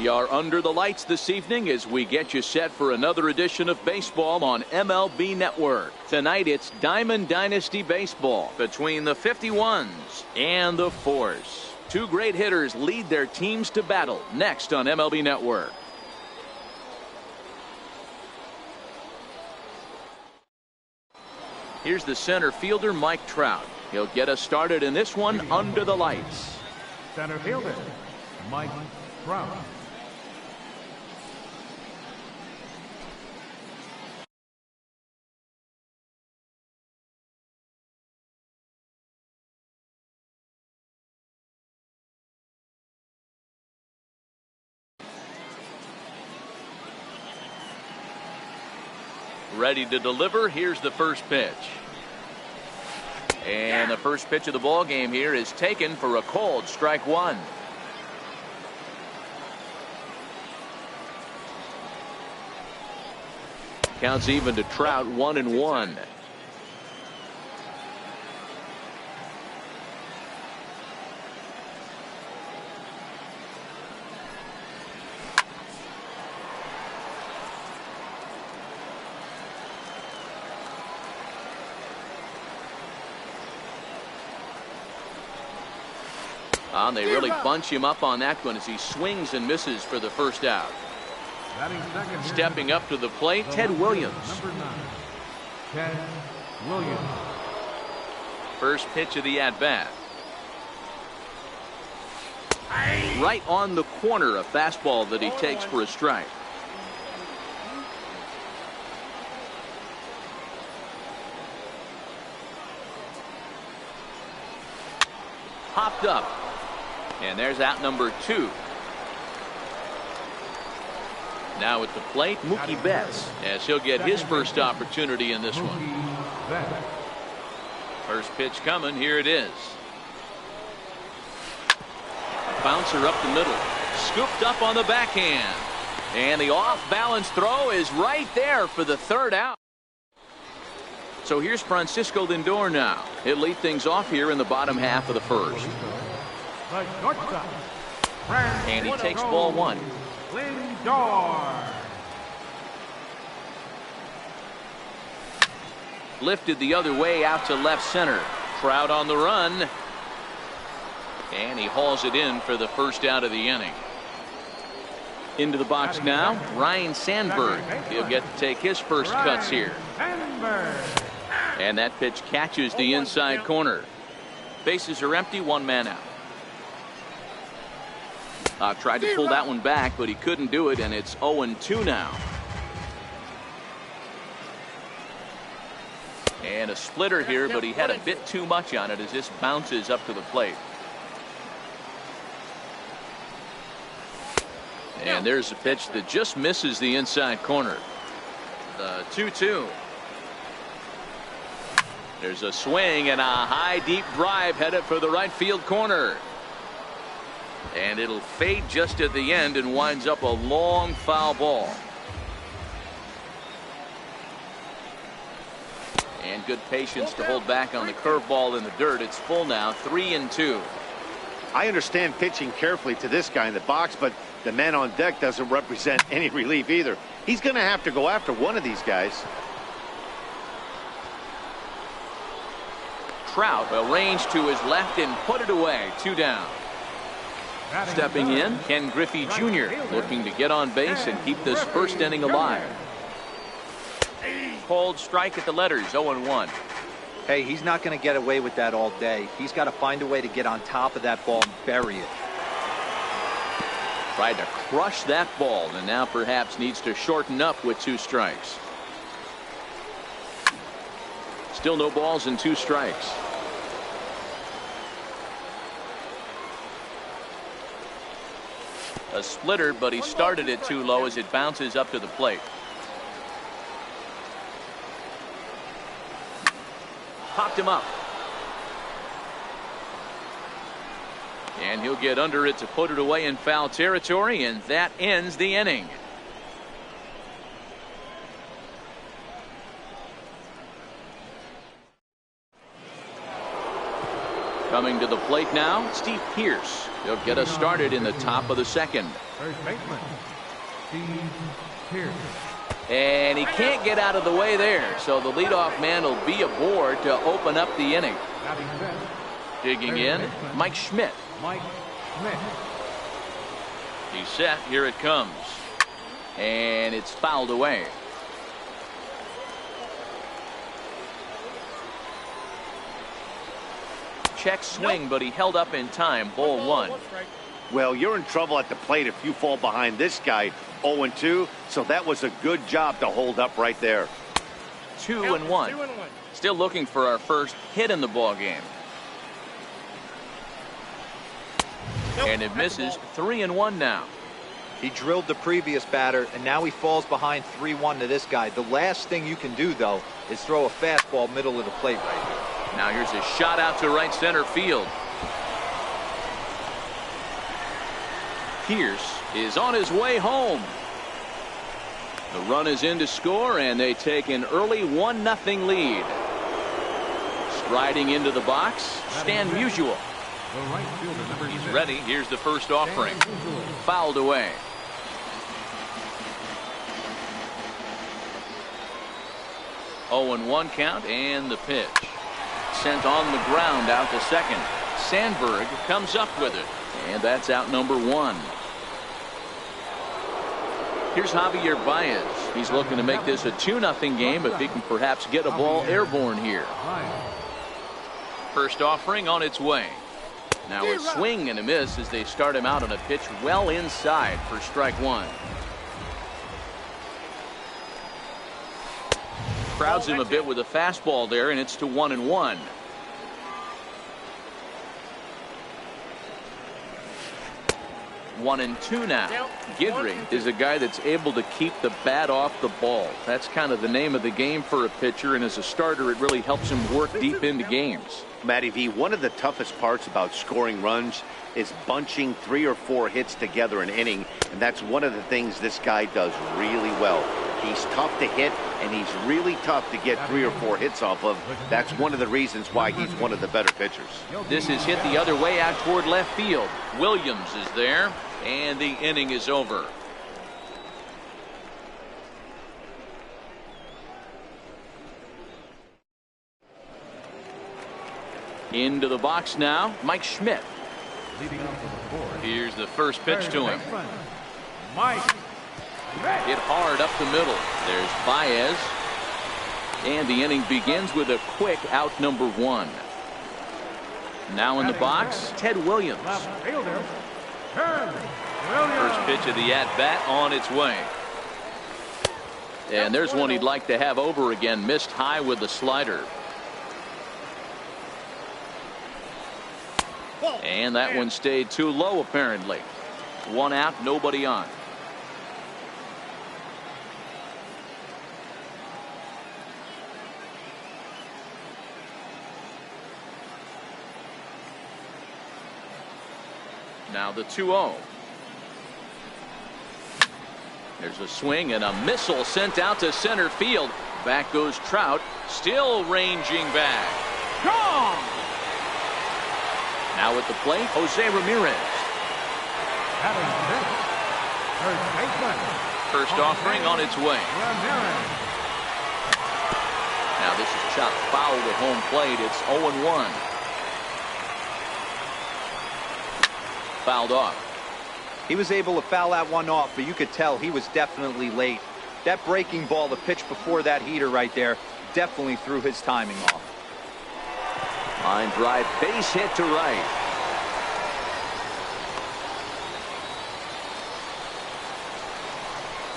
are under the lights this evening as we get you set for another edition of baseball on MLB Network. Tonight it's Diamond Dynasty Baseball between the 51s and the Force. Two great hitters lead their teams to battle next on MLB Network. Here's the center fielder, Mike Trout. He'll get us started in this one under the lights. Center fielder, Mike Trout. Ready to deliver. Here's the first pitch. And the first pitch of the ball game here is taken for a called strike one. Counts even to Trout, 1-1. They really bunch him up on that one as he swings and misses for the first out. Stepping up to the plate, Ted Williams. Number 9, Ted Williams. First pitch of the at-bat. Right on the corner, a fastball that he takes for a strike. Popped up. And there's out number 2. Now at the plate, Mookie Betts, as he'll get his first opportunity in this one. First pitch coming. Here it is. Bouncer up the middle. Scooped up on the backhand. And the off-balance throw is right there for the third out. So here's Francisco Lindor now. He'll lead things off here in the bottom half of the first. And he takes ball one. Lindor. Lifted the other way out to left center. Trout on the run. And he hauls it in for the first out of the inning. Into the box now, Ryan Sandberg. He'll get to take his first cuts here. And that pitch catches the inside corner. Bases are empty, one man out. Tried to pull that one back, but he couldn't do it, and it's 0-2 now. And a splitter here, but he had a bit too much on it as this bounces up to the plate. And there's a pitch that just misses the inside corner. The 2-2. There's a swing and a high deep drive headed for the right field corner. And it'll fade just at the end and winds up a long foul ball. And good patience to hold back on the curveball in the dirt. It's full now, 3-2. I understand pitching carefully to this guy in the box, but the man on deck doesn't represent any relief either. He's going to have to go after one of these guys. Trout will range to his left and put it away. 2 down. Stepping in, Ken Griffey Jr. looking to get on base and keep this first inning alive. Called strike at the letters, 0-1. Hey, he's not going to get away with that all day. He's got to find a way to get on top of that ball and bury it. Tried to crush that ball and now perhaps needs to shorten up with 2 strikes. Still no balls and 2 strikes. A splitter, but he started it too low as it bounces up to the plate. Popped him up. And he'll get under it to put it away in foul territory, and that ends the inning. Coming to the plate now, Steve Pearce. He'll get us started in the top of the second. First baseman, Steve Pierce. And he can't get out of the way there, so the leadoff man will be aboard to open up the inning. Batting fifth, Digging in, Mike Schmidt. Mike Schmidt. He's set. Here it comes. And it's fouled away. Check swing, but he held up in time. Ball one. Well, you're in trouble at the plate if you fall behind this guy 0-2, so that was a good job to hold up right there. 2-1. Still looking for our first hit in the ball game. And it misses. 3-1 now. He drilled the previous batter, and now he falls behind 3-1 to this guy. The last thing you can do, though, is throw a fastball middle of the plate right here. Now here's a shot out to right center field. Pierce is on his way home. The run is in to score, and they take an early 1-0 lead. Striding into the box, Stan Musial. The right fielder, number He's 6. ready. Here's the first offering. Fouled away. Oh, and 1 count, and the pitch. Sent on the ground out to second. Sandberg comes up with it, and that's out number 1. Here's Javier Baez. He's looking to make this a 2-0 game if he can perhaps get a ball airborne here. First offering on its way. Now a swing and a miss as they start him out on a pitch well inside for strike 1. Crowds him a bit with a fastball there, and it's to 1-1. One and two now. Guidry is a guy that's able to keep the bat off the ball. That's kind of the name of the game for a pitcher, and as a starter, it really helps him work deep into games. Matty V, one of the toughest parts about scoring runs is bunching 3 or 4 hits together an inning, and that's one of the things this guy does really well. He's tough to hit, and he's really tough to get 3 or 4 hits off of. That's one of the reasons why he's one of the better pitchers. This is hit the other way out toward left field. Williams is there, and the inning is over. Into the box now, Mike Schmidt. Leading off the board. Here's the first pitch to him. Mike Schmidt. Hit hard up the middle. There's Baez. And the inning begins with a quick out number 1. Now in the box, Ted Williams. Left fielder, Ted Williams. First pitch of the at-bat on its way. And there's one he'd like to have over again. Missed high with the slider. And that one stayed too low, apparently. 1 out, nobody on. Now the 2-0. There's a swing and a missile sent out to center field. Back goes Trout, still ranging back. Gone! Now at the plate, Jose Ramirez. Batting fifth, third baseman. First offering on its way. Ramirez. Now this is chopped foul at home plate. It's 0-1. Fouled off. He was able to foul that one off, but you could tell he was definitely late. That breaking ball, the pitch before that heater right there, definitely threw his timing off. Line drive, base hit to right.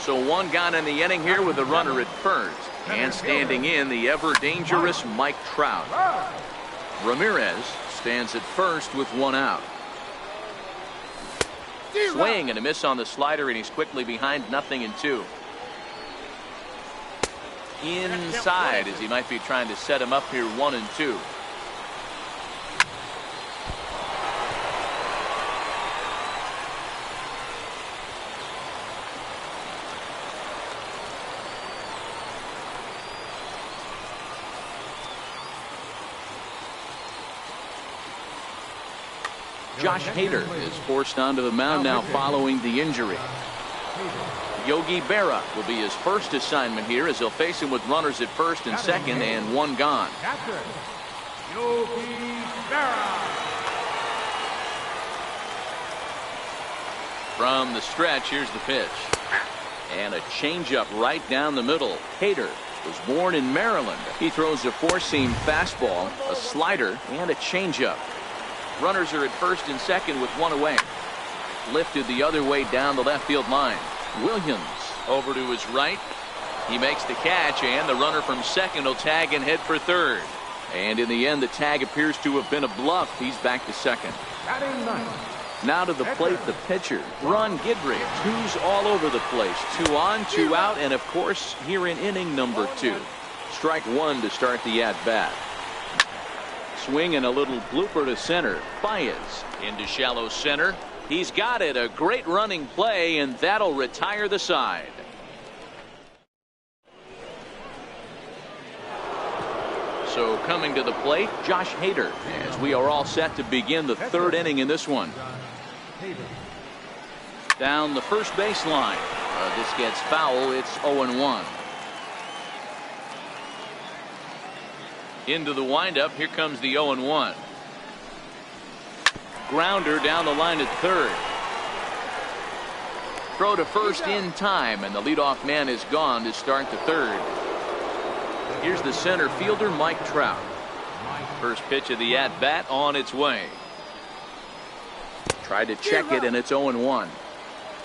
So 1 gone in the inning here with a runner at first. And standing in, the ever-dangerous Mike Trout. Ramirez stands at first with 1 out. Swing and a miss on the slider, and he's quickly behind 0-2. Inside, as he might be trying to set him up here 1-2. Josh Hader is forced onto the mound now following the injury. Yogi Berra will be his first assignment here as he'll face him with runners at first and second and one gone. Captain, Yogi Berra. From the stretch, here's the pitch. And a changeup right down the middle. Hader was born in Maryland. He throws a four-seam fastball, a slider, and a changeup. Runners are at first and second with one away. Lifted the other way down the left field line. Williams over to his right. He makes the catch, and the runner from second will tag and head for third. And in the end, the tag appears to have been a bluff. He's back to second. Batting ninth. Now to the plate, the pitcher, Ron Guidry. Twos all over the place. 2 on, 2 out, and of course, here in inning number 2. Strike one to start the at-bat. Swing and a little blooper to center. Baez into shallow center. He's got it. A great running play, and that'll retire the side. So coming to the plate, Josh Hader, as we are all set to begin the third inning in this one. Down the first baseline. This gets foul. It's 0-1. Into the windup. Here comes the 0-1. Grounder down the line at third. Throw to first in time, and the leadoff man is gone to start the third. Here's the center fielder, Mike Trout. First pitch of the at-bat on its way. Tried to check it, and it's 0-1.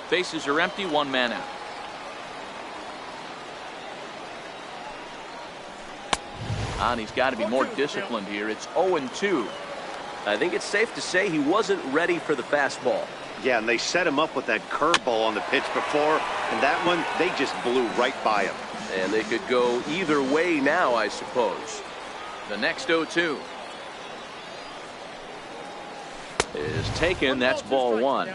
Bases are empty, one man out. And he's got to be more disciplined here. It's 0-2. I think it's safe to say he wasn't ready for the fastball. Yeah, and they set him up with that curveball on the pitch before, and that one, they just blew right by him. And they could go either way now, I suppose. The next 0-2 is taken. That's ball one.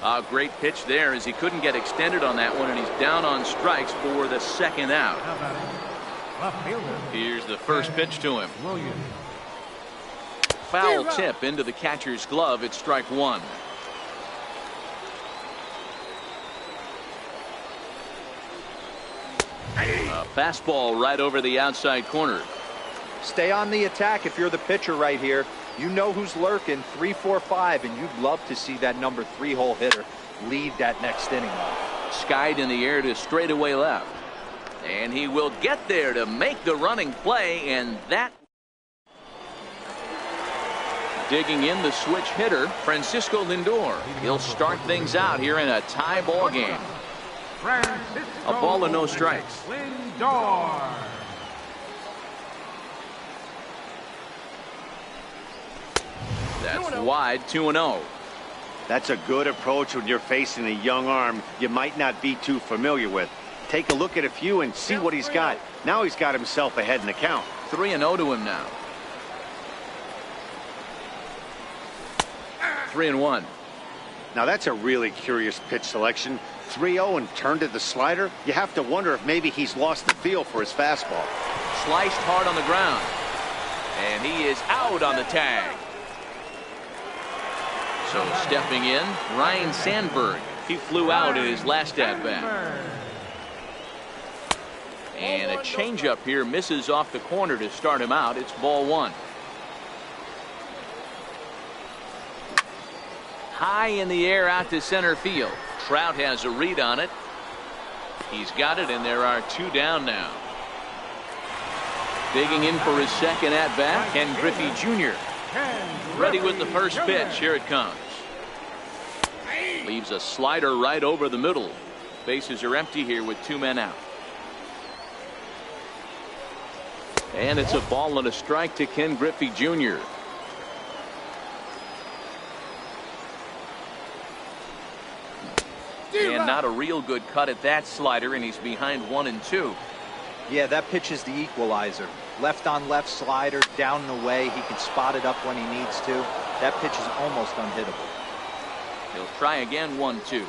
A great pitch there as he couldn't get extended on that one, and he's down on strikes for the second out. Here's the first pitch to him. Foul tip into the catcher's glove. It's strike one. A fastball right over the outside corner. Stay on the attack if you're the pitcher right here. You know who's lurking, 3, 4, 5, and you'd love to see that number 3-hole hitter lead that next inning off. Skied in the air to straightaway left. And he will get there to make the running play, and that. Digging in the switch hitter, Francisco Lindor. He'll start things out here in a tie ball game. A ball and no strikes. Lindor. That's wide, 2-0. That's a good approach when you're facing a young arm you might not be too familiar with. Take a look at a few and see what he's got. Now he's got himself ahead in the count. 3-0 to him now. 3-1. Now that's a really curious pitch selection. 3-0 and turned to the slider. You have to wonder if maybe he's lost the feel for his fastball. Sliced hard on the ground. And he is out on the tag. So stepping in, Ryan Sandberg. He flew out in his last at-bat. And a changeup here misses off the corner to start him out. It's ball one. High in the air out to center field. Trout has a read on it. He's got it, and there are 2 down now. Digging in for his second at-bat, Ken Griffey Jr. Ready with the first pitch. Here it comes. Leaves a slider right over the middle. Bases are empty here with 2 men out. And it's a ball and a strike to Ken Griffey Jr. And not a real good cut at that slider, and he's behind 1-2. Yeah, that pitch is the equalizer. Left on left slider, down and away. He can spot it up when he needs to. That pitch is almost unhittable. He'll try again, 1-2.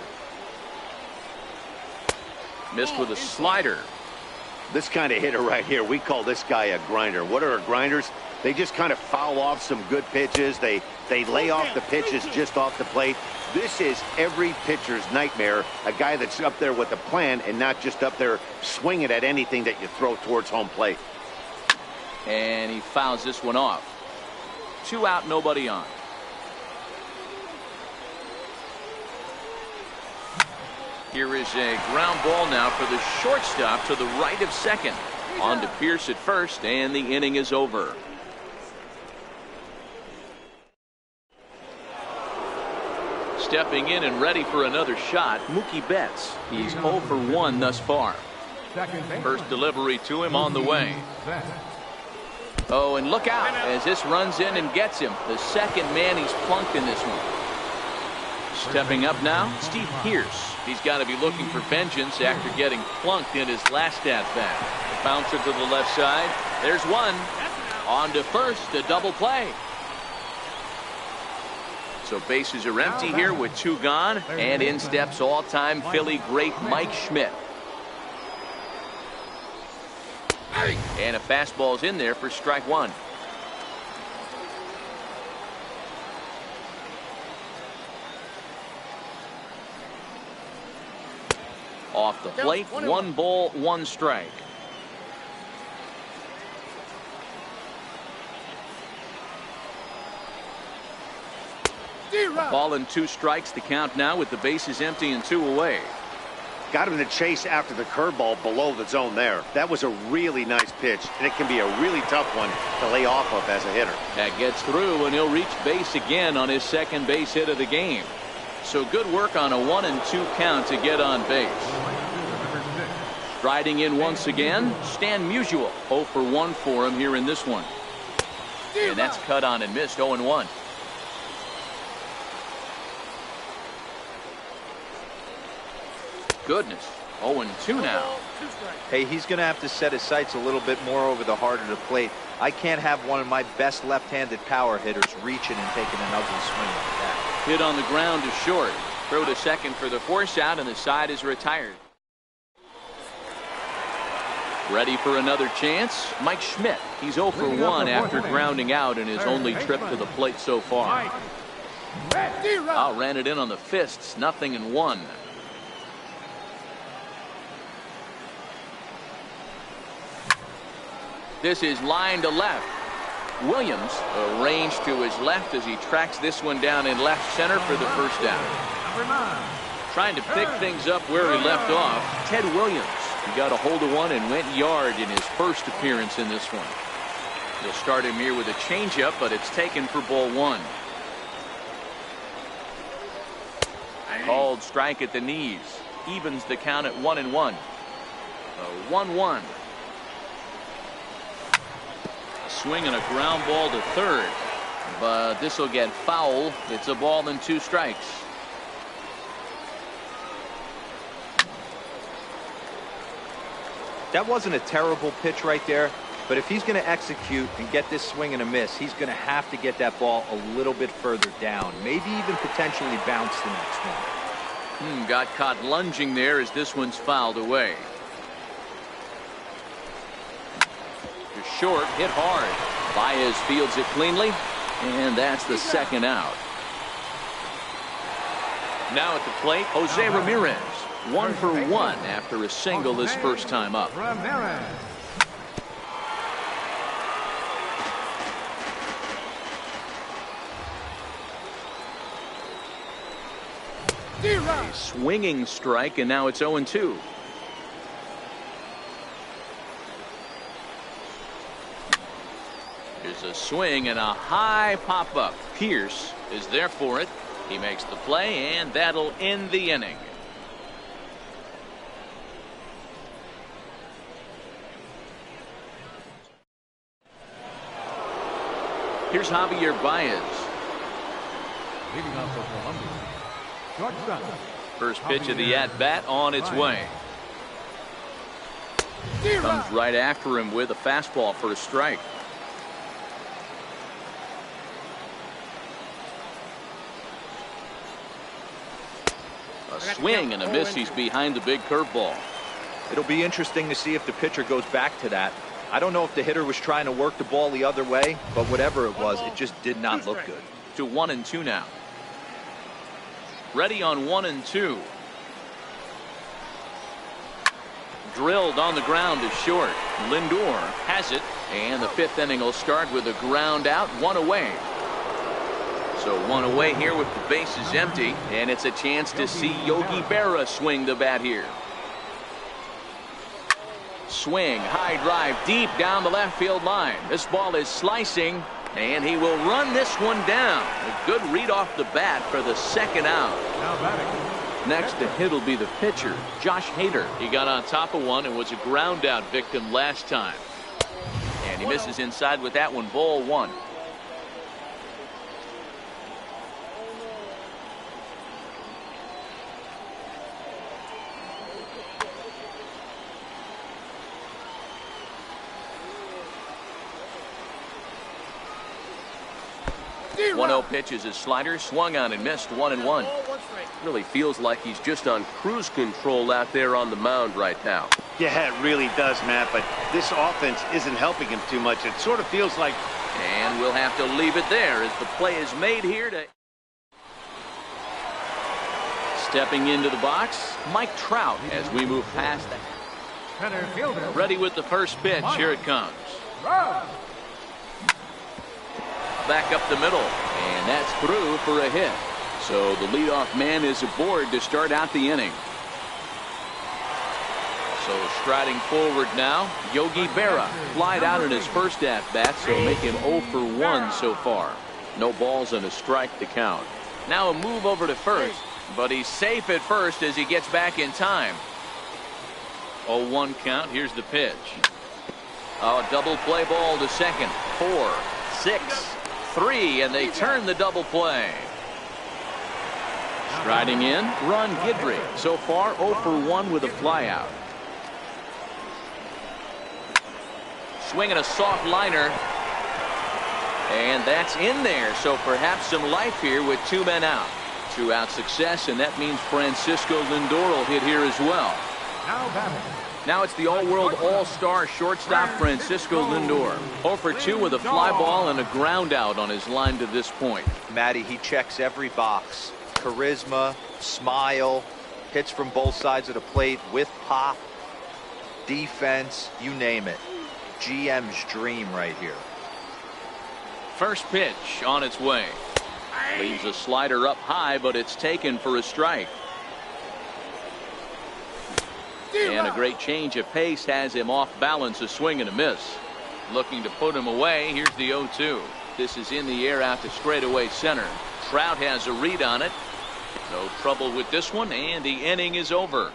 Missed with a slider. This kind of hitter right here, we call this guy a grinder. What are grinders? They just kind of foul off some good pitches. They lay off the pitches just off the plate. This is every pitcher's nightmare, a guy that's up there with a plan and not just up there swinging at anything that you throw towards home plate. And he fouls this one off. 2 out, nobody on. Here is a ground ball now for the shortstop to the right of second. On to Pierce at first, and the inning is over. Stepping in and ready for another shot, Mookie Betts. He's 0 for 1 thus far. First delivery to him on the way. Oh, and look out as this runs in and gets him. The second man he's plunked in this one. Stepping up now, Steve Pierce. He's got to be looking for vengeance after getting plunked in his last at-bat. Bouncer to the left side. There's one. On to first, a double play. So bases are empty here with 2 gone, and in steps all-time Philly great Mike Schmidt. And a fastball's in there for strike 1. Off the plate, 1 ball, 1 strike. A ball and 2 strikes, the count now with the bases empty and 2 away. Got him to chase after the curveball below the zone there. That was a really nice pitch, and it can be a really tough one to lay off of as a hitter. That gets through, and he'll reach base again on his second base hit of the game. So good work on a 1-2 count to get on base. Striding in once again, Stan Musial. 0 for 1 for him here in this one. And that's cut on and missed. 0-1. Goodness. 0-2 now. Hey, he's going to have to set his sights a little bit more over the heart of the plate. I can't have one of my best left-handed power hitters reaching and taking an ugly swing like that. Hit on the ground to short. Throw to second for the force out, and the side is retired. Ready for another chance? Mike Schmidt. He's 0 for 1 after grounding out in his only trip to the plate so far. Ran it in on the fists. 0-1. This is line to left. Williams arranged to his left as he tracks this one down in left center for the first down. Trying to pick things up where he left off. Ted Williams. He got a hold of one and went yard in his first appearance in this one. They'll start him here with a changeup, but it's taken for ball 1. Called strike at the knees. Evens the count at 1-1. 1-1. Swing and a ground ball to third, but this will get foul. It's a ball and 2 strikes. That wasn't a terrible pitch right there, but if he's going to execute and get this swing and a miss, he's going to have to get that ball a little bit further down, maybe even potentially bounce the next one. Got caught lunging there as this one's fouled away. Short, hit hard. Baez fields it cleanly, and that's the second out. Now at the plate, Jose Ramirez. 1 for 1 after a single his first time up. A swinging strike, and now it's 0-2. There's a swing and a high pop-up. Pierce is there for it. He makes the play, and that'll end the inning. Here's Javier Baez. Leading off for Columbia. Shortstop. First pitch of the at-bat on its way. Comes right after him with a fastball for a strike. A swing and a miss. He's behind the big curveball. It'll be interesting to see if the pitcher goes back to that. I don't know if the hitter was trying to work the ball the other way, but whatever it was, it just did not look good. To 1-2 now. Ready on 1-2. Drilled on the ground to short. Lindor has it, and the fifth inning will start with a ground out, one away. So one away here with the bases empty, and it's a chance to see Yogi Berra swing the bat here. Swing, high drive, deep down the left field line. This ball is slicing, and he will run this one down. A good read off the bat for the second out. Now batting. Next to hit will be the pitcher, Josh Hader. He got on top of one and was a ground out victim last time. And he misses inside with that one, ball one. One 0 pitch is his slider, swung on and missed, 1-1. Really feels like he's just on cruise control out there on the mound right now. Yeah, it really does, Matt, but this offense isn't helping him too much. It sort of feels like... And we'll have to leave it there as the play is made here to... Stepping into the box, Mike Trout as we move past that. Center fielder. Ready with the first pitch. Here it comes. Back up the middle, and that's through for a hit. So the leadoff man is aboard to start out the inning. So striding forward now, Yogi Berra flied out in his first at-bat, so make him 0 for 1 so far. No balls and a strike to count. Now a move over to first, but he's safe at first as he gets back in time. 0-1 count. Here's the pitch. A double play ball to second. 4, 6, 3, and they turn the double play. Striding in, Ron Guidry. So far 0 for 1 with a flyout. Swinging a soft liner, and that's in there. So perhaps some life here with 2 men out. 2-out success, and that means Francisco Lindor will hit here as well. Now batting. Now it's the all-world all-star shortstop Francisco Lindor. 0 for 2 with a fly ball and a ground out on his line to this point. Matty, he checks every box. Charisma, smile, hits from both sides of the plate with pop, defense, you name it. GM's dream right here. First pitch on its way. Leaves a slider up high, but it's taken for a strike. And a great change of pace has him off balance, a swing and a miss. Looking to put him away. Here's the 0-2. This is in the air out to straightaway center. Trout has a read on it. No trouble with this one, and the inning is over.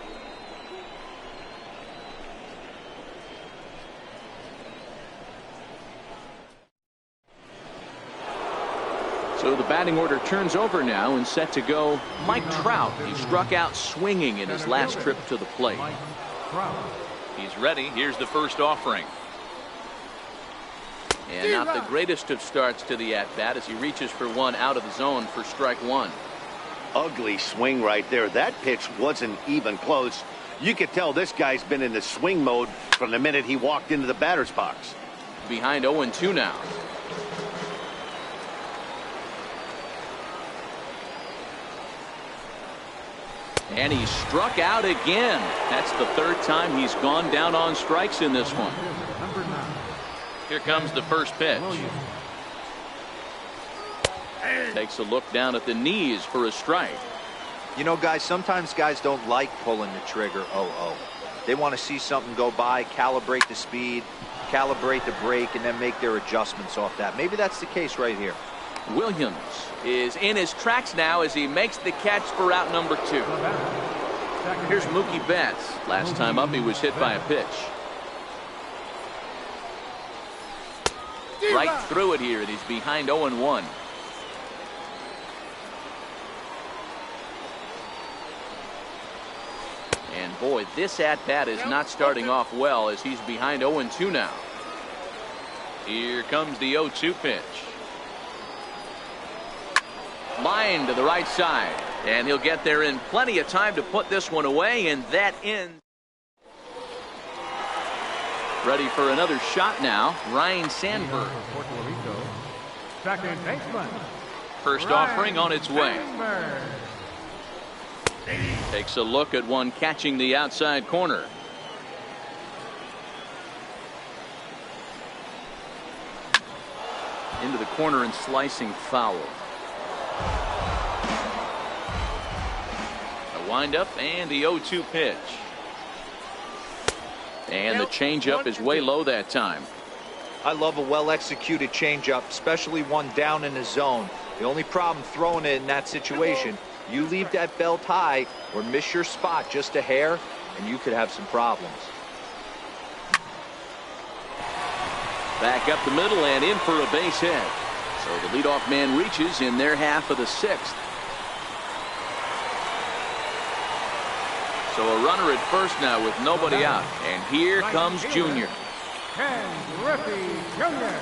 So the batting order turns over now and set to go Mike Trout. He struck out swinging in his last trip to the plate. He's ready. Here's the first offering. And not the greatest of starts to the at-bat as he reaches for one out of the zone for strike one. Ugly swing right there. That pitch wasn't even close. You could tell this guy's been in the swing mode from the minute he walked into the batter's box. Behind 0-2 now. And he struck out again. That's the third time he's gone down on strikes in this one. Here comes the first pitch. Takes a look down at the knees for a strike. You know, guys, sometimes guys don't like pulling the trigger 0-0. They want to see something go by, calibrate the speed, calibrate the brake, and then make their adjustments off that. Maybe that's the case right here. Williams is in his tracks now as he makes the catch for out number 2. Here's Mookie Betts. Last time up he was hit by a pitch. Right through it here, and he's behind 0-1. And boy, this at-bat is not starting off well as he's behind 0-2 now. Here comes the 0-2 pitch. Line to the right side, and he'll get there in plenty of time to put this one away, and that ends. Ready for another shot now. Ryan Sandberg. Puerto Rico. Second baseman. First offering on its way. Sandberg. Takes a look at one catching the outside corner. Into the corner and slicing foul. A windup and the 0-2 pitch. And the changeup is way low that time. I love a well-executed changeup, especially one down in the zone. The only problem throwing it in that situation, you leave that belt high or miss your spot just a hair, and you could have some problems. Back up the middle and in for a base hit. So the leadoff man reaches in their half of the sixth. So a runner at first now with nobody out. And here comes Junior. Ken Griffey Jr.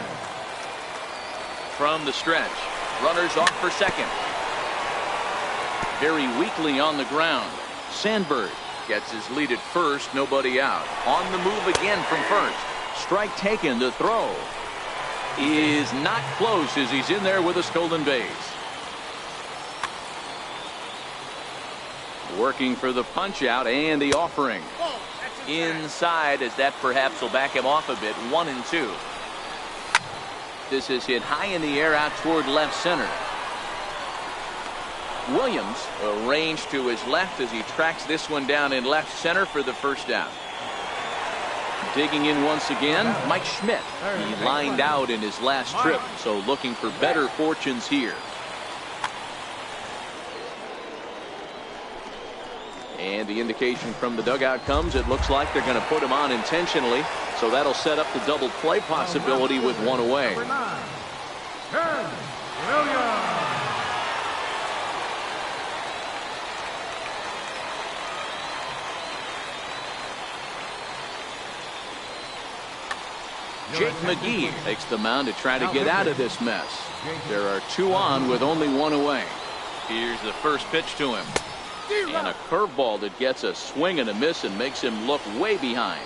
From the stretch. Runners off for second. Very weakly on the ground. Sandberg gets his lead at first. Nobody out. On the move again from first. Strike taken. The throw is not close as he's in there with a stolen base. Working for the punch out and the offering. Inside as that perhaps will back him off a bit. 1-2. This is hit high in the air out toward left center. Williams arranged to his left as he tracks this one down in left center for the first out. Digging in once again, Mike Schmidt. He lined out in his last trip, so looking for better fortunes here. And the indication from the dugout comes, it looks like they're going to put him on intentionally, so that'll set up the double play possibility with one away. Number 9, Ken Williams. Jake McGee takes the mound to try to get out of this mess. There are 2 on with only 1 away. Here's the first pitch to him. And a curveball that gets a swing and a miss and makes him look way behind.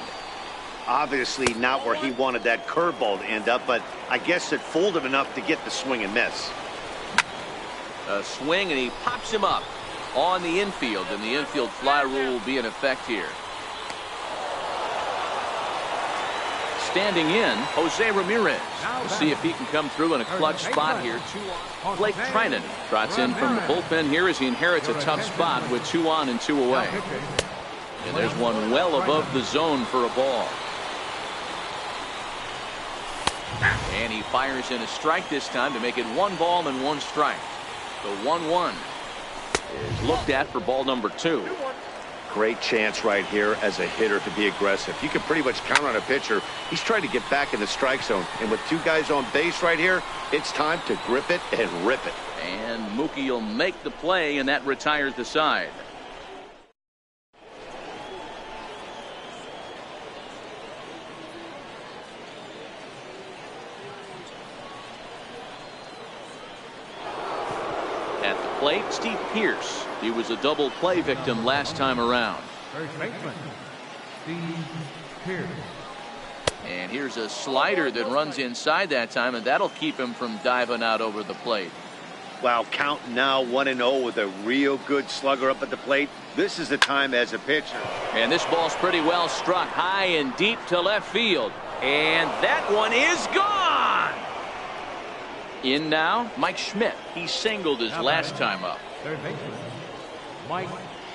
Obviously not where he wanted that curveball to end up, but I guess it fooled him enough to get the swing and miss. A swing and he pops him up on the infield, and the infield fly rule will be in effect here. Standing in, Jose Ramirez. We'll see if he can come through in a clutch spot here. Blake Trinan trots in from the bullpen here as he inherits a tough spot with 2 on and 2 away. And there's one well above the zone for a ball. And he fires in a strike this time to make it 1 ball and 1 strike. The 1-1 is looked at for ball number 2. Great chance right here as a hitter to be aggressive. You can pretty much count on a pitcher. He's trying to get back in the strike zone. And with 2 guys on base right here, it's time to grip it and rip it. And Mookie will make the play, and that retires the side. At the plate, Steve Pearce. He was a double play victim last time around. First baseman, Steve Pearce. And here's a slider that runs inside that time, and that'll keep him from diving out over the plate. Wow, count now 1-0 with a real good slugger up at the plate. This is the time as a pitcher. And this ball's pretty well struck high and deep to left field. And that one is gone! In now, Mike Schmidt. He singled his last time up. Third baseman, Mike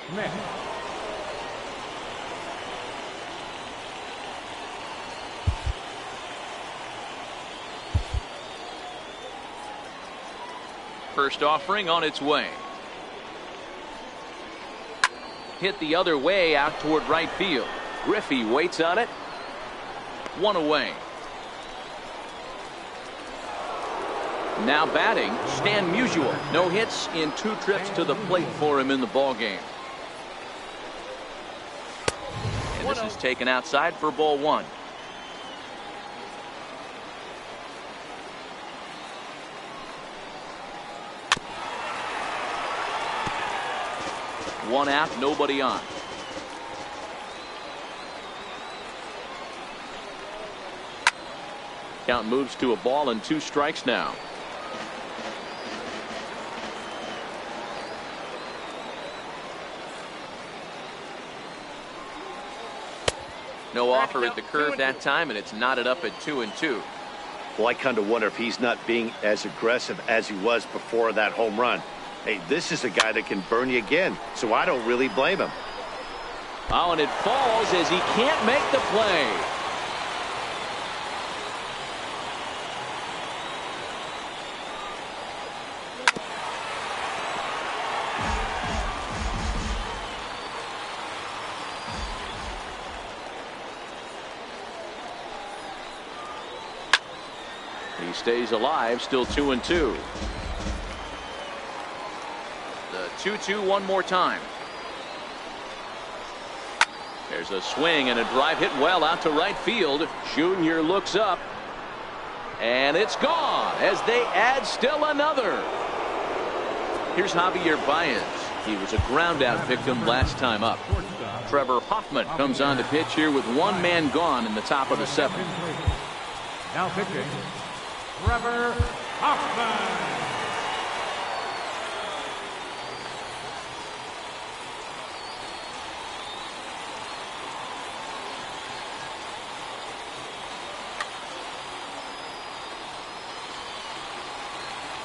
Schmidt. First offering on its way. Hit the other way out toward right field. Griffey waits on it. 1 away. Now batting, Stan Musial. No hits in 2 trips to the plate for him in the ballgame. And this is taken outside for ball 1. One out, nobody on. Count moves to a ball and 2 strikes now. No offer at the curve that time, and it's knotted up at 2-2. Well, I kind of wonder if he's not being as aggressive as he was before that home run. Hey, this is a guy that can burn you again, so I don't really blame him. Oh, and it falls as he can't make the play. He stays alive, still 2-2. The 2-2 one more time. There's a swing and a drive hit well out to right field. Junior looks up. And it's gone as they add still another. Here's Javier Baez. He was a ground out victim last time up. Trevor Hoffman comes on to pitch here with 1 man gone in the top of the 7th. Now pitching, Trevor Hoffman.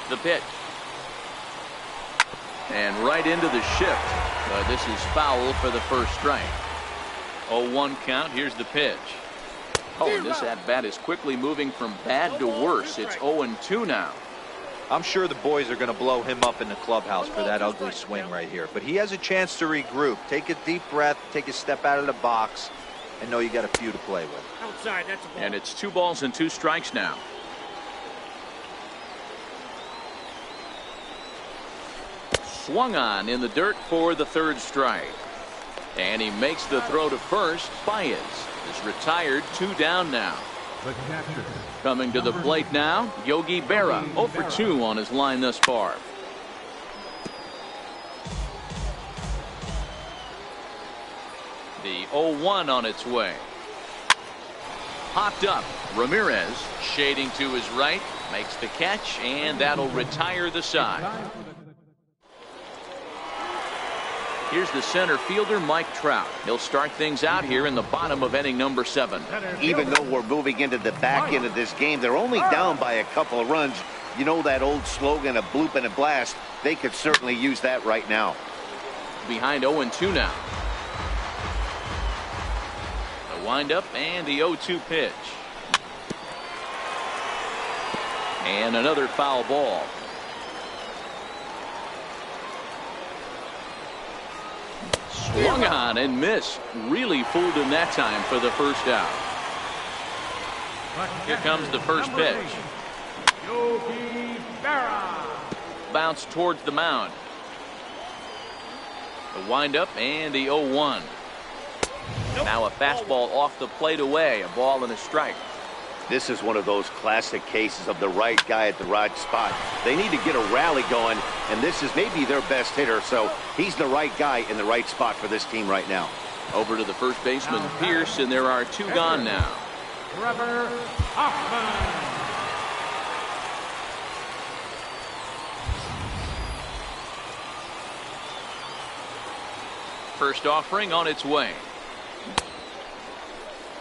The pitch. And right into the shift. This is foul for the first strike. 0-1 count. Here's the pitch. Oh, and this at-bat is quickly moving from bad to worse. It's 0-2 now. I'm sure the boys are going to blow him up in the clubhouse for that ugly swing right here. But he has a chance to regroup. Take a deep breath, take a step out of the box, and know you got a few to play with. Outside, that's a ball. And it's 2 balls and 2 strikes now. Swung on in the dirt for the 3rd strike. And he makes the throw to first. Baez is retired, 2 down now. The catcher. Coming to the plate now, Yogi Berra, 0 for 2 on his line thus far. The 0-1 on its way. Popped up. Ramirez shading to his right, makes the catch, and that'll retire the side. Here's the center fielder, Mike Trout. He'll start things out here in the bottom of inning number 7. Even though we're moving into the back end of this game, they're only down by a couple of runs. You know that old slogan, a bloop and a blast? They could certainly use that right now. Behind 0-2 now. The windup and the 0-2 pitch. And another foul ball. Swung on and missed. Really fooled him that time for the first out. Here comes the first pitch. Yogi Berra. Bounce towards the mound. The windup and the 0-1. Now a fastball off the plate away. A ball and a strike. This is one of those classic cases of the right guy at the right spot. They need to get a rally going, and this is maybe their best hitter, so he's the right guy in the right spot for this team right now. Over to the first baseman, Pierce, and there are 2 gone now. Trevor Hoffman. First offering on its way.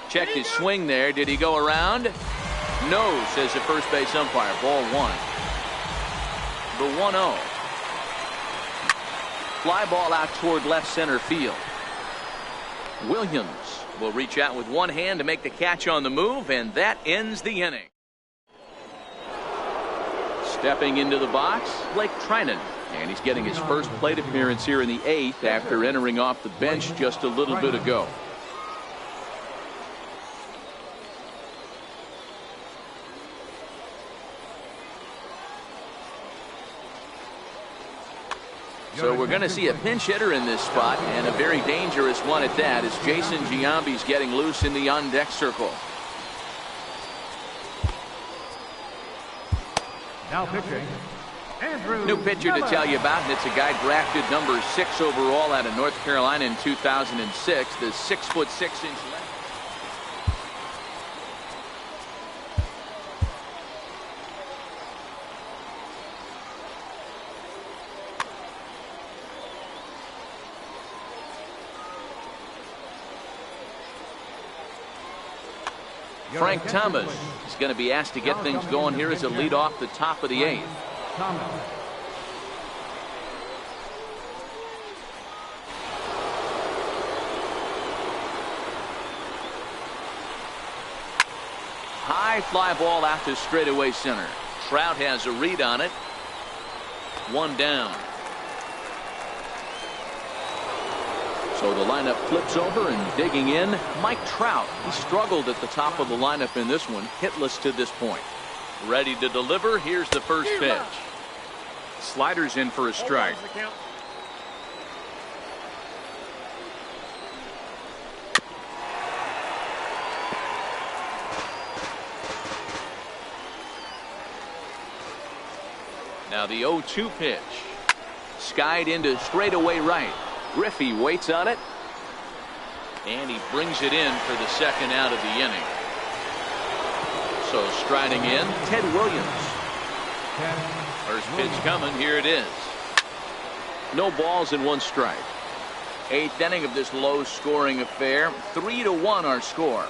Checked his swing there. Did he go around? No, says the first base umpire. Ball 1. The 1-0. Fly ball out toward left center field. Williams will reach out with one hand to make the catch on the move, and that ends the inning. Stepping into the box, Blake Trinan. And he's getting his first plate appearance here in the 8th after entering off the bench just a little bit ago. So we're going to see a pinch hitter in this spot, and a very dangerous one at that, as Jason Giambi's getting loose in the on-deck circle. Now pitching, Andrew. New pitcher to tell you about, and it's a guy drafted number 6 overall out of North Carolina in 2006. The 6'6" left. Frank Thomas is going to be asked to get things going here as a lead off the top of the 8th. Thomas. High fly ball out to straightaway center. Trout has a read on it. 1 down. So the lineup flips over and digging in. Mike Trout. He struggled at the top of the lineup in this one. Hitless to this point. Ready to deliver. Here's the first pitch. Sliders in for a strike. Now the 0-2 pitch. Skied into straightaway right. Griffey waits on it. And he brings it in for the second out of the inning. So striding in, Ted Williams. First pitch coming. Here it is. No balls and 1 strike. 8th inning of this low-scoring affair. 3-1 our score.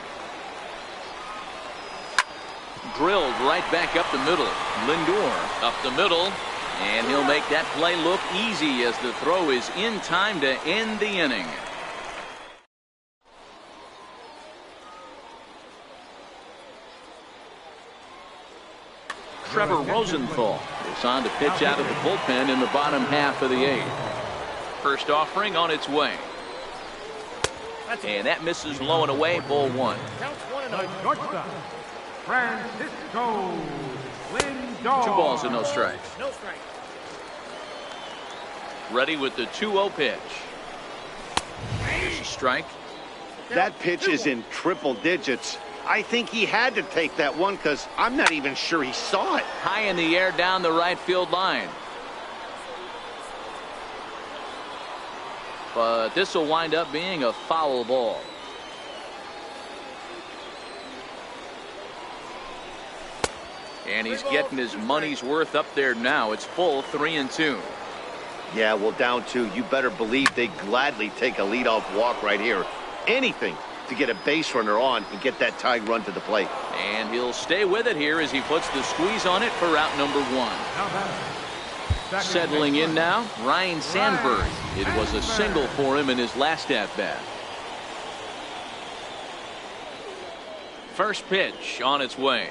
Drilled right back up the middle. Lindor up the middle. And he'll make that play look easy as the throw is in time to end the inning. Trevor Rosenthal is on to pitch out of the bullpen in the bottom half of the 8th. First offering on its way. And that misses low and away. Ball 1. The shortstop, Francisco Lindor. 2 balls and no strikes. No strike. Ready with the 2-0 pitch. There's a strike. That pitch is in triple digits. I think he had to take that one because I'm not even sure he saw it. High in the air down the right field line. But this will wind up being a foul ball. And he's getting his money's worth up there now. It's full 3-2. Yeah, well, down 2. You better believe they gladly take a leadoff walk right here. Anything to get a base runner on and get that tying run to the plate. And he'll stay with it here as he puts the squeeze on it for out number 1. Settling in now, Ryan Sandberg. It was a single for him in his last at-bat. First pitch on its way.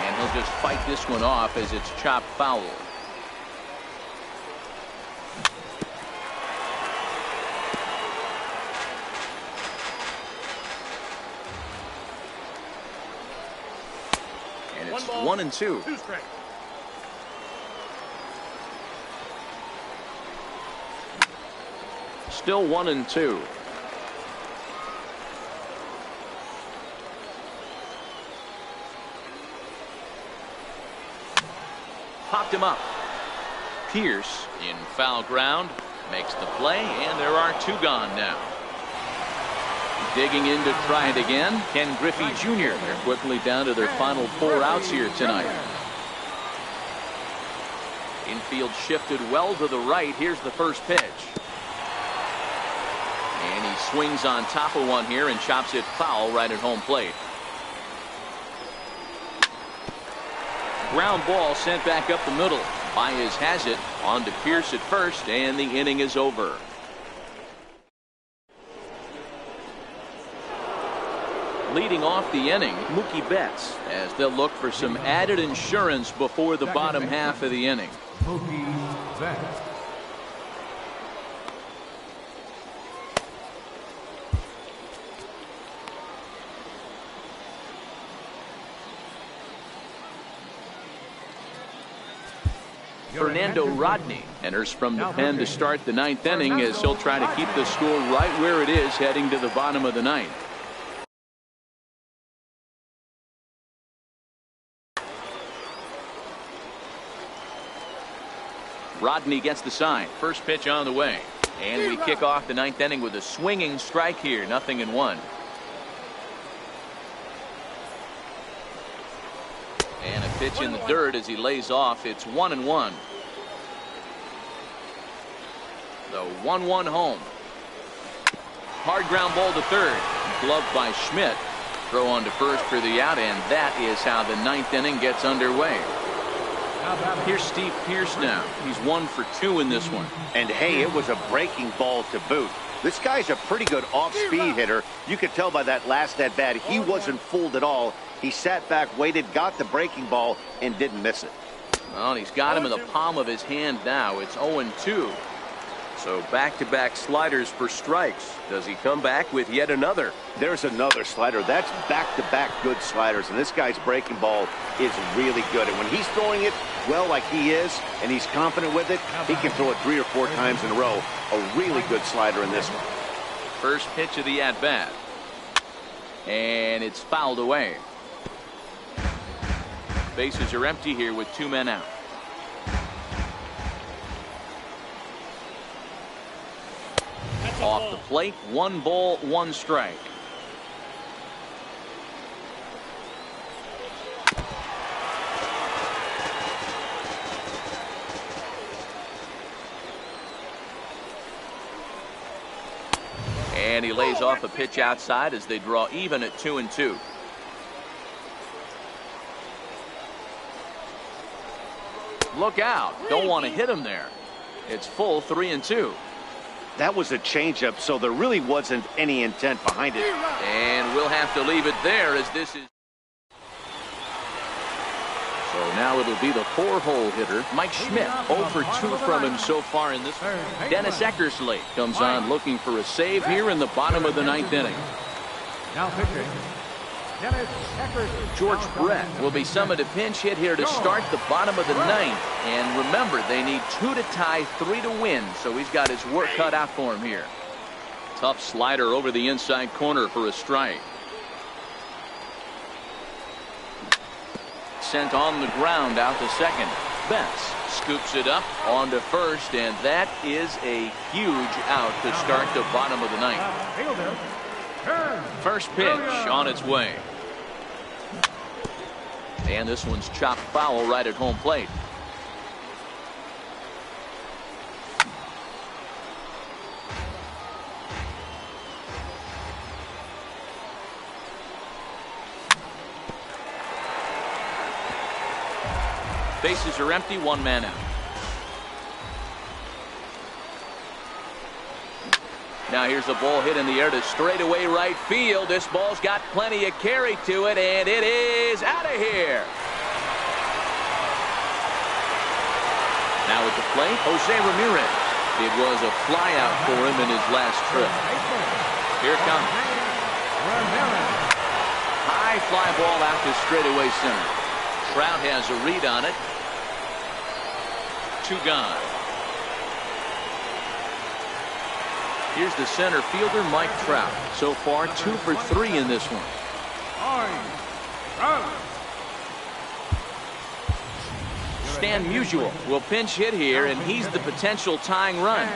And he'll just fight this one off as it's chopped foul. And it's 1-2. Still 1-2. Popped him up. Pierce in foul ground makes the play, and there are 2 gone now. Digging in to try it again, Ken Griffey Jr. They're quickly down to their final 4 outs here tonight. Infield shifted well to the right. Here's the first pitch. And he swings on top of one here and chops it foul right at home plate. Ground ball sent back up the middle. Baez has it on to Pierce at first, and the inning is over. Leading off the inning, Mookie Betts, as they'll look for some added insurance before the bottom half of the inning. Mookie Betts. Fernando Rodney enters from the pen to start the 9th inning as he'll try to keep the score right where it is heading to the bottom of the 9th. Rodney gets the sign. First pitch on the way. And we kick off the 9th inning with a swinging strike here. 0-1. And a pitch in the dirt as he lays off. It's 1-1. The 1-1 home. Hard ground ball to third. Gloved by Schmidt. Throw on to first for the out, and that is how the ninth inning gets underway. Here's Steve Pearce now. He's 1 for 2 in this one. And hey, it was a breaking ball to boot. This guy's a pretty good off-speed hitter. You could tell by that last at-bat, he wasn't fooled at all. He sat back, waited, got the breaking ball, and didn't miss it. Well, he's got him in the palm of his hand now. It's 0-2. So back-to-back sliders for strikes. Does he come back with yet another? There's another slider. That's back-to-back good sliders, and this guy's breaking ball is really good. And when he's throwing it well like he is, and he's confident with it, he can throw it 3 or 4 times in a row. A really good slider in this one. First pitch of the at-bat. And it's fouled away. Bases are empty here with 2 men out. Off the plate, 1 ball, 1 strike. And he lays off a pitch outside as they draw even at 2-2. Look out. Don't want to hit him there. It's full 3-2. That was a changeup, so there really wasn't any intent behind it. And we'll have to leave it there as this is. So now it'll be the 4-hole hitter, Mike Schmidt. 0 for 2 from him so far in this. Dennis Eckersley comes on looking for a save here in the bottom of the 9th inning. Now pitching. Dennis Eckersley. George Brett will be summoned a pinch hit here to start the bottom of the 9th. And remember, they need 2 to tie, 3 to win, so he's got his work cut out for him here. Tough slider over the inside corner for a strike. Sent on the ground out to second. Betts scoops it up onto first, and that is a huge out to start the bottom of the 9th. First pitch on its way. And this one's chopped foul right at home plate. Bases are empty, 1 man out. Now here's a ball hit in the air to straightaway right field. This ball's got plenty of carry to it, and it is out of here. Now at the plate, Jose Ramirez. It was a fly out for him in his last trip. Here it comes. High fly ball out to straightaway center. Trout has a read on it. 2 gone. Here's the center fielder, Mike Trout. So far, 2 for 3 in this one. Stan Musial will pinch hit here, and he's the potential tying run.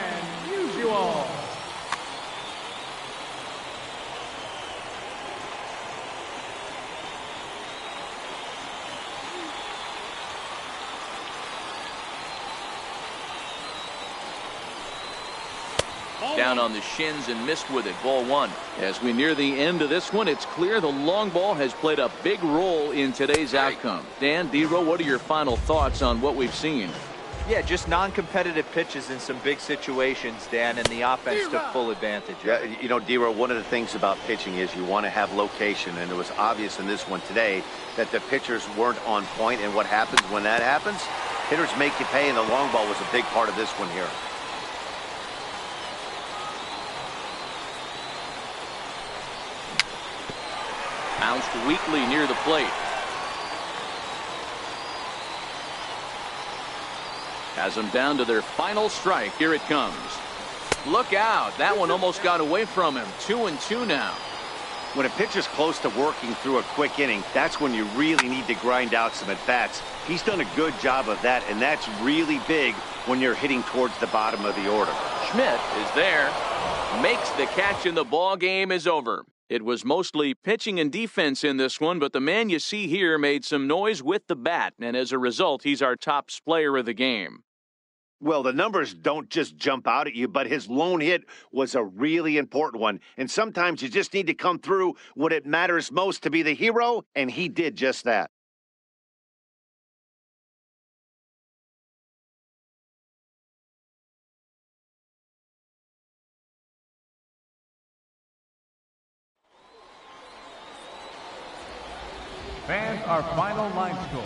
Down on the shins and missed with it. Ball 1. As we near the end of this one, it's clear the long ball has played a big role in today's outcome. Dan, D-Row, what are your final thoughts on what we've seen? Yeah, just non-competitive pitches in some big situations, Dan, and the offense took full advantage. Yeah, you know, D-Row, one of the things about pitching is you want to have location, and it was obvious in this one today that the pitchers weren't on point, and what happens when that happens? Hitters make you pay, and the long ball was a big part of this one here. Bounced weakly near the plate. Has them down to their final strike. Here it comes. Look out. That one almost got away from him. 2-2 now. When a pitcher's close to working through a quick inning, that's when you really need to grind out some at-bats. He's done a good job of that, and that's really big when you're hitting towards the bottom of the order. Schmidt is there. Makes the catch, and the ball game is over. It was mostly pitching and defense in this one, but the man you see here made some noise with the bat, and as a result, he's our top player of the game. Well, the numbers don't just jump out at you, but his lone hit was a really important one. And sometimes you just need to come through when it matters most to be the hero, and he did just that. Fans, our final line score.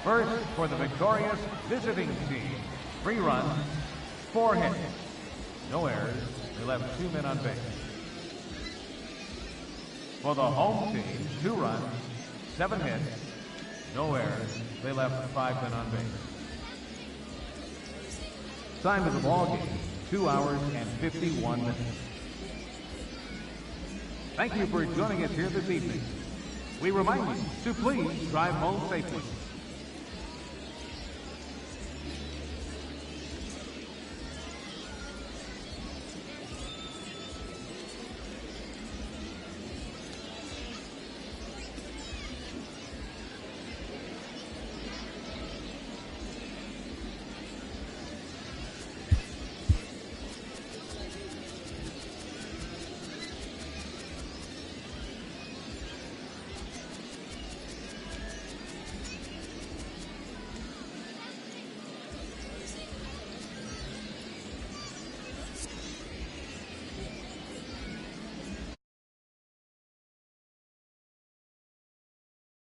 First, for the victorious visiting team, 3 runs, 4 hits, no errors. They left 2 men on base. For the home team, 2 runs, 7 hits, no errors. They left 5 men on base. Time of the ball game, 2 hours and 51 minutes. Thank you for joining us here this evening. We remind you to please drive home safely.